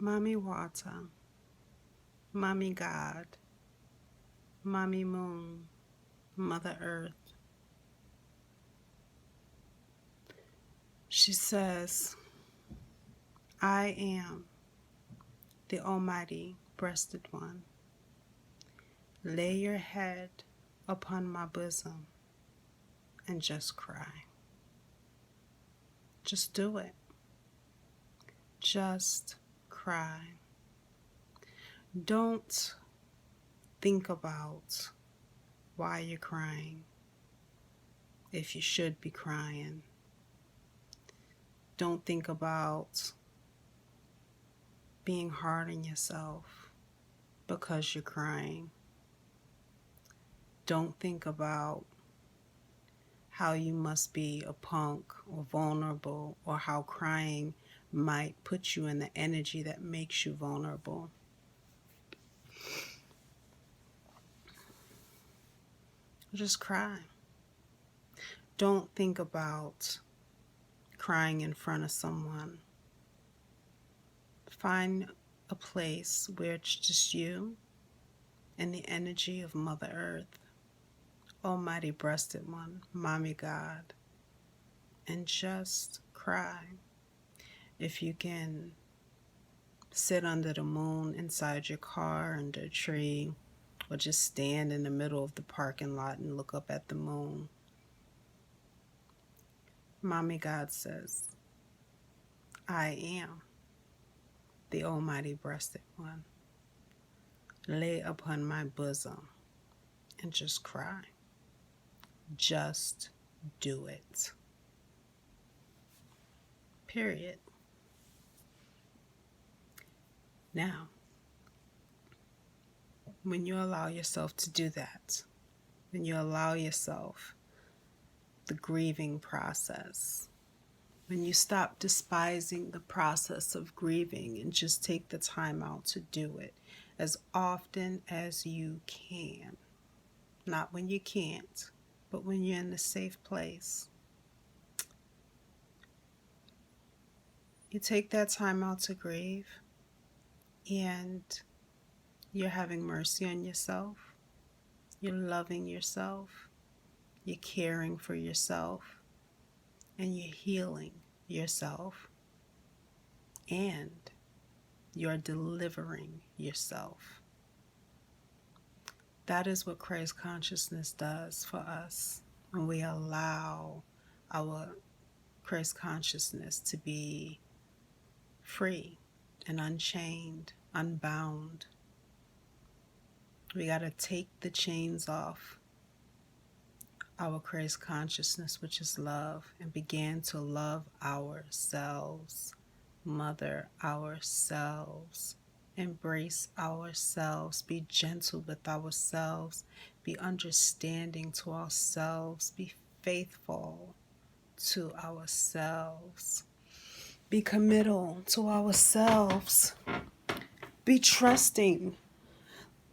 Mommy Water, Mommy God, Mommy Moon, Mother Earth. She says, I am the Almighty Breasted One. Lay your head upon my bosom and just cry. Just do it. Just cry. Don't think about why you're crying if you should be crying. Don't think about being hard on yourself because you're crying. Don't think about how you must be a punk or vulnerable, or how crying might put you in the energy that makes you vulnerable. Just cry. Don't think about crying in front of someone. Find a place where it's just you and the energy of Mother Earth, Almighty Breasted One, Mommy God, and just cry. If you can sit under the moon inside your car, under a tree, or just stand in the middle of the parking lot and look up at the moon. Mommy God says, I am the Almighty Breasted One. Lay upon my bosom and just cry. Just do it. Period. Now, when you allow yourself to do that, when you allow yourself the grieving process, when you stop despising the process of grieving and just take the time out to do it as often as you can, not when you can't, but when you're in a safe place, you take that time out to grieve, and you're having mercy on yourself, you're loving yourself, you're caring for yourself, and you're healing yourself, and you're delivering yourself. That is what Christ consciousness does for us when we allow our Christ consciousness to be free and unchained, unbound. We got to take the chains off our Christ consciousness, which is love, and begin to love ourselves, mother ourselves, embrace ourselves, be gentle with ourselves, be understanding to ourselves, be faithful to ourselves, be committal to ourselves, be trusting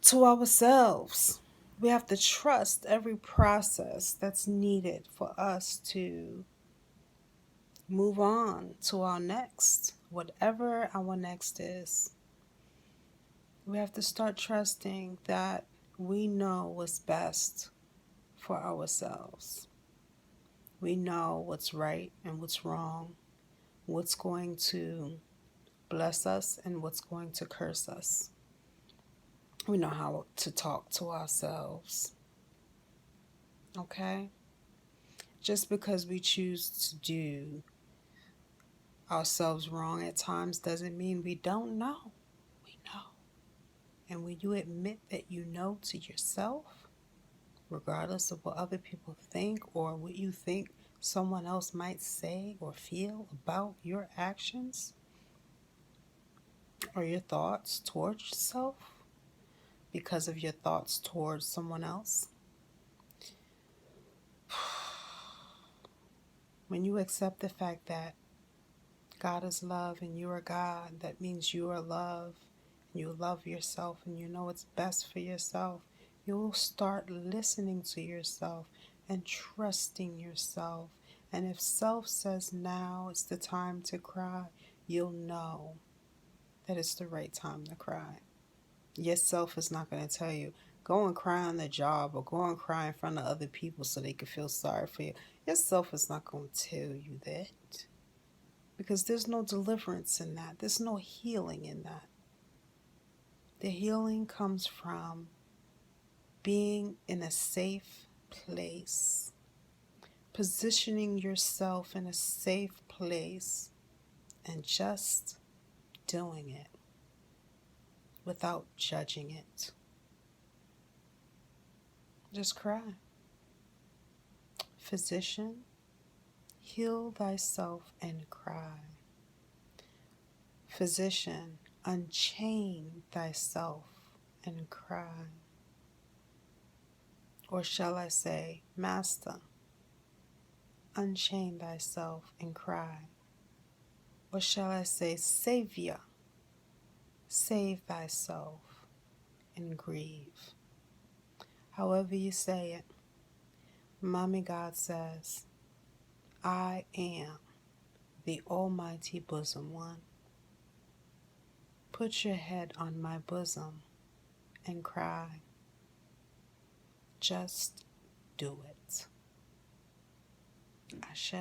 to ourselves. We have to trust every process that's needed for us to move on to our next, whatever our next is. We have to start trusting that we know what's best for ourselves. We know what's right and what's wrong, what's going to bless us and what's going to curse us. We know how to talk to ourselves. Okay? Just because we choose to do ourselves wrong at times doesn't mean we don't know. We know. And when you admit that you know to yourself, regardless of what other people think or what you think someone else might say or feel about your actions or your thoughts towards yourself because of your thoughts towards someone else, when you accept the fact that God is love and you are God, that means you are love, and you love yourself and you know what's best for yourself, you will start listening to yourself and trusting yourself. And if self says now is the time to cry, you'll know that it's the right time to cry. Yourself is not going to tell you, go and cry on the job or go and cry in front of other people so they can feel sorry for you. Yourself is not going to tell you that, because there's no deliverance in that. There's no healing in that. The healing comes from being in a safe place, positioning yourself in a safe place, and just doing it without judging it. Just cry. Physician, heal thyself and cry. Physician, unchain thyself and cry. Or shall I say, Master, unchain thyself and cry. Or shall I say, Savior, save thyself and grieve. However you say it, Mommy God says, I am the Almighty Bosom One. Put your head on my bosom and cry. Just do it. Ashe.